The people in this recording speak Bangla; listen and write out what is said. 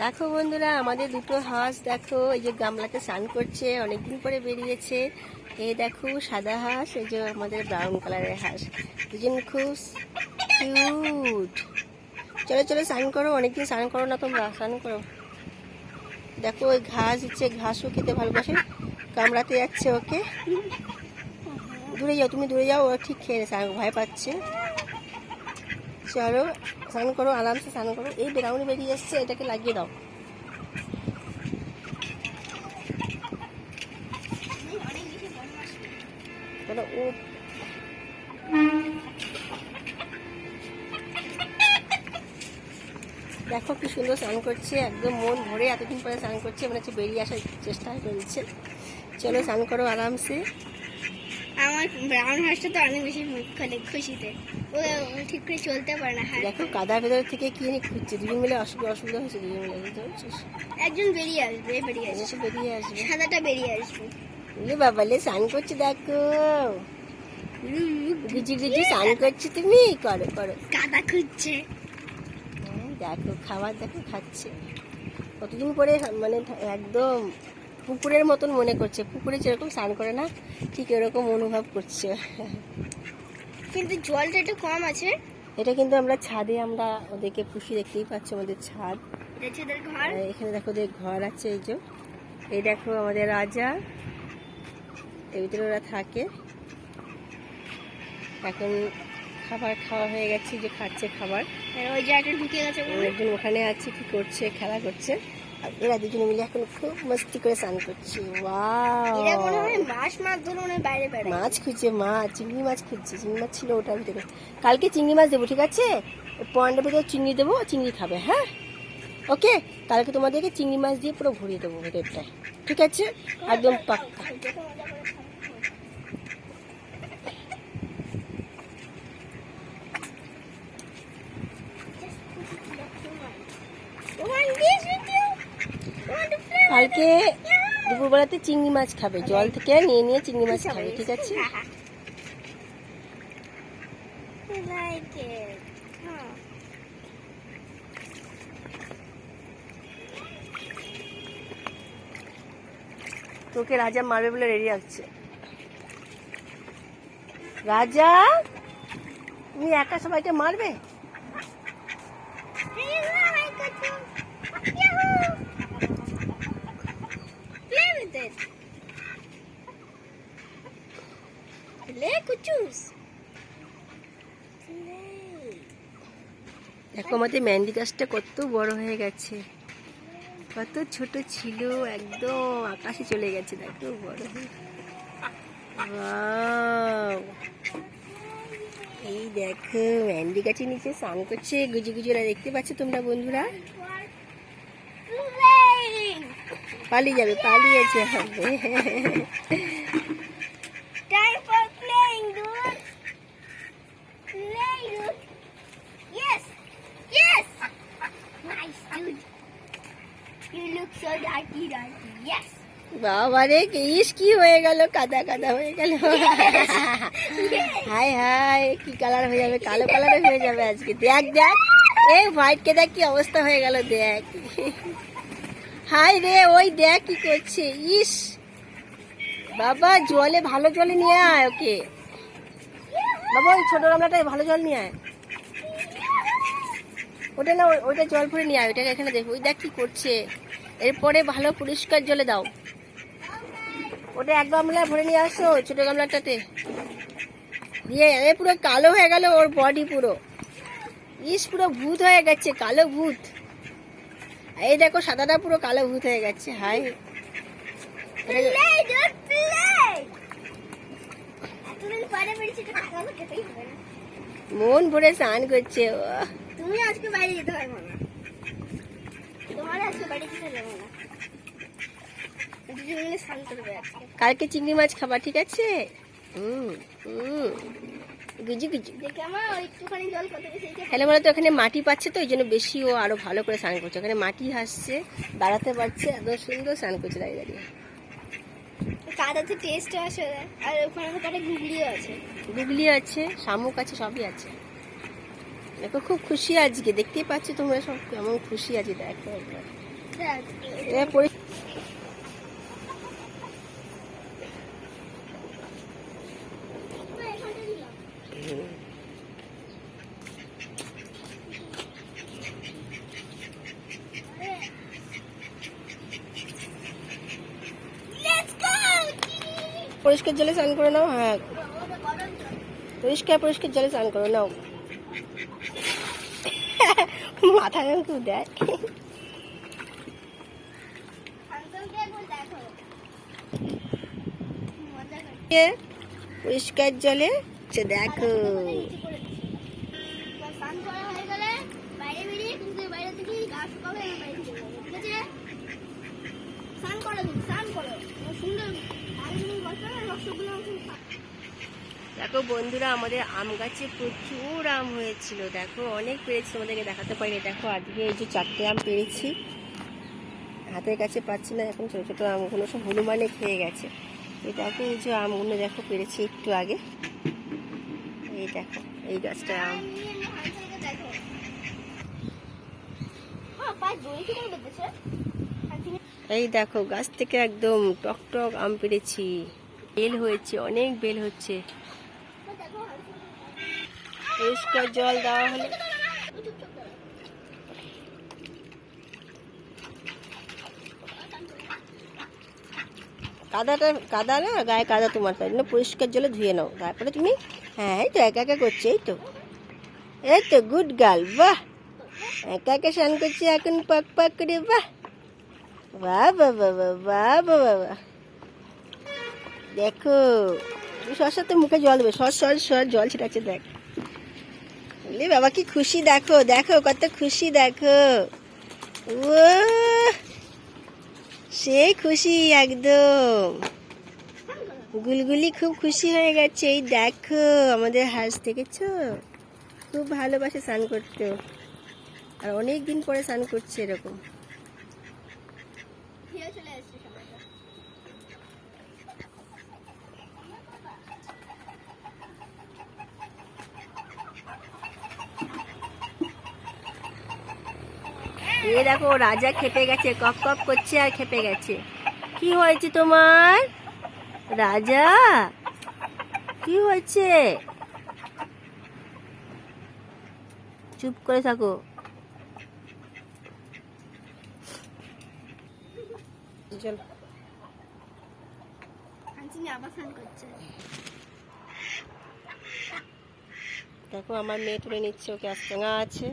দেখো বন্ধুরা, আমাদের দুটো হাঁস দেখো এই যে গামলাতে স্নান করছে, অনেকদিন পরে বেরিয়েছে। এই দেখো সাদা হাঁস, এই যে আমাদের ব্রাউন কালারের হাঁস, দুজন খুব কিউট। চলো চলো স্নান করো, অনেকদিন স্নান করো না তোমরা, স্নান করো। দেখো ওই ঘাস দিচ্ছে, ঘাসও খেতে ভালোবাসে, কামড়াতে যাচ্ছে ওকে। দূরে যাও, তুমি দূরে যাও, ও ঠিক খেয়ে স্নান ভয় পাচ্ছে। চলো স্নান করো, আরামসে স্নান করো। এই ব্রাউনি বেরিয়ে এসছে, এটাকে লাগিয়ে দাও। চলো ও দেখো কি সুন্দর স্নান করছে, একদম মন ভরে, এতদিন পরে স্নান করছে, মানে হচ্ছে বেরিয়ে আসার চেষ্টা করছে। চলো স্নান করো আরামসে। আমার ব্রাউন হাঁসটা তো অনেক বেশি খুশিতে, ও ঠিক করে চলতে পারে না। দেখো কাদার ভেতর থেকে কি নিয়ে খুঁজছে, দুজন মিলে অসুবিধা হচ্ছে, দুজন মিলে বুঝতে পারছিস। একজন বেরিয়ে আসবে, বেরিয়ে আসবে, সাদাটা বেরিয়ে আসবে। বাবালে স্নান করছে, দেখো গুজি গুজি স্নান করছে। তুমি করো করো, কাদা খুঁজছে। দেখো খাবার দেখো খাচ্ছে, কতদিন পরে মানে একদম পুকুরের মতন মনে করছে, পুকুরে যেরকম স্নান করে না ঠিক এরকম অনুভব করছে। কিন্তু জলটা একটু কম আছে। এটা কিন্তু আমরা ছাদে, আমরা ওদেরকে পুষি, দেখতেই পাচ্ছ আমাদের ছাদ। এখানে দেখো ওদের ঘর আছে, এই যে এই দেখো আমাদের রাজা, এর ভিতরে ওরা থাকে। এখন খাবার খাওয়া হয়ে গেছে, যে খাচ্ছে খাবার। ওই জায়গাটা ঢুকে গেছে, একজন ওখানে আছে, কি করছে, খেলা করছে। আর এরা দুজনে মিলে এখন খুব মস্তি করে স্নান করছে। মাছ খুঁজছে, মাছ, চিংড়ি মাছ খুঁজছে, চিংড়ি মাছ ছিল ওটার ভিতরে। কালকে চিংড়ি মাছ দেবো, ঠিক আছে? পয়েন্টের ভিতরে চিংড়ি দেবো, চিংড়ি খাবে, হ্যাঁ ওকে। কালকে তোমাদেরকে চিংড়ি মাছ দিয়ে পুরো ভরিয়ে দেবো ভেতরটায়, ঠিক আছে? একদম পাক্কা। কালকে দুপুরবেলাতে চিংড়ি মাছ খাবে, জল থেকে নিয়ে নিয়ে চিংড়ি মাছ খাবে, ঠিক আছে? তোকে রাজা মারবে বলে রেডি আছে। রাজা, তুমি একা সবাইকে মারবে? দেখো আমাদের মেহেন্দি গাছটা কত বড় হয়ে গেছে, কত ছোট ছিল, একদম আকাশে চলে গেছে, দেখো বড় হয়ে। এই দেখো মেহেন্দি গাছের নিচে স্নান করছে গুজি গুজিরা, দেখতে পাচ্ছ তোমরা বন্ধুরা? পালিয়ে যাবে, পালিয়েছে হবে। বাবারে ইস কি হয়ে গেল, কাদা কাদা হয়ে গেল। হাই হাই, কি কালার হয়ে যাবে, কালো কালারে হয়ে যাবে আজকে। দেখ দেখ, এই হোয়াইট কে দেখ কি অবস্থা হয়ে গেল, দেখ। হাই রে, ওই দেখ কি করছে, ইস বাবা, জলে ভালো জলে নিয়ে আয় ওকে। বাবা ওই ছোট গামলাটায় ভালো জল নিয়ে আয়, ওটা না, ওইটা জল ভরে নিয়ে আয়, ওটাকে এখানে দেখো, ওই দেখ কি করছে। এরপরে ভালো পরিষ্কার জলে দাও, ওটা এক গামলা ভরে নিয়ে আসো, ছোট গামলাটাতে দিয়ে। পুরো কালো হয়ে গেল ওর বডি, পুরো ইস পুরো ভূত হয়ে গেছে, কালো ভূত। এই দেখো সাদাটা পুরো কালো ভূত হয়ে গেছে। হাই, মন ভরে স্নান করছে। তুমি আজকে বাইরে যেতে পারবো না, তোমার আজকে বাড়ি যেতে দেবো না, স্নান করবে আজকে। কালকে চিংড়ি মাছ খাবার, ঠিক আছে? গুজি গুজি হ্যালো, বলে তো ওখানে মাটি পাচ্ছে, তো ওই জন্য বেশি ও আরো ভালো করে স্নান করছে। ওখানে মাটি হাসছে, দাঁড়াতে পারছে, একদম সুন্দর স্নান করছে দাঁড়িয়ে দাঁড়িয়ে। কাদাতে টেস্ট আছে, আর ওখানে একটা গুগলিও আছে, গুগলি আছে, শামুক আছে, সবই আছে। দেখো খুব খুশি আজকে, দেখতেই পাচ্ছ তোমরা সব কেমন খুশি আছে, দেখো একবার। দেখ এ পরি- লেটস গো পরিষ্কার জলে স্নান করে নাও। হ্যাঁ, পরিষ্কার পরিষ্কার জলে স্নান করে নাও। মাথায় একটু দেয়। এ, পরিষ্কার জলে সে দেখো। স্নান করা হয়ে গেলে বাইরে বেরিয়ে কিন্তু বাইরে থেকে গা শুকাবে এবং বাইরে চলে যাবে, ঠিক আছে? স্নান করো তুমি, স্নান করো সুন্দর আগে তুমি বলছো না রসগোল্লা দেখো বন্ধুরা, আমাদের আম গাছে প্রচুর আম হয়েছিল। দেখো অনেক পেরেছি, তোমাদেরকে দেখাতে পারি। দেখো আজকে এই যে 4টে আম পেরেছি, হাতের কাছে পাচ্ছি না এখন। ছোটো ছোটো আমগুলো সব হনুমানে খেয়ে গেছে। এই দেখো এই যে আমগুলো দেখো পেরেছি একটু আগে। এই দেখো এই গাছটা আম। দেখো হ্যাঁ পাঁচ দড়ি কি করে বেঁধেছে এই দেখো গাছ থেকে একদম টক টক আম পেরেছি। বেল হয়েছে, অনেক বেল হচ্ছে। পরিষ্কার জল দেওয়া হলে কাদা না, গায়ে কাদা তোমার, তাই জন্য পরিষ্কার জলে ধুয়ে নাও। তারপরে তুমি, হ্যাঁ এই তো একা একা করছে, এই তো গুড গার্ল। বাহ, একা একা স্নান করছে এখন পাক পাক করে। বাহ বাহ বাহ বাহ বাহ বাহ বাহ বাহ। দেখো সর সাথে মুখে জল দেবে, সর সর সর, জল ছিটাচ্ছে দেখ। বলি বাবা কি খুশি, দেখো দেখো কত খুশি, দেখো ও সেই খুশি একদম। গুলগুলি খুব খুশি হয়ে গেছে। এই দেখো আমাদের হাঁস, দেখেছো? খুব ভালোবাসে স্নান করতে, আর অনেক দিন পরে স্নান করছে এরকম। ফিরে চলে এসেছে সবাইটা এ দেখো রাজা খেপে গেছে, কক কক করছে আর খেপে গেছে। কি হয়েছে তোমার রাজা? কি হয়েছে? চুপ করে থাকো। চল আঞ্চিনি আবার স্নান করছে দেখো আমার মেয়ে তুলে নিচ্ছে, ওকে আস্তাঙা আছে।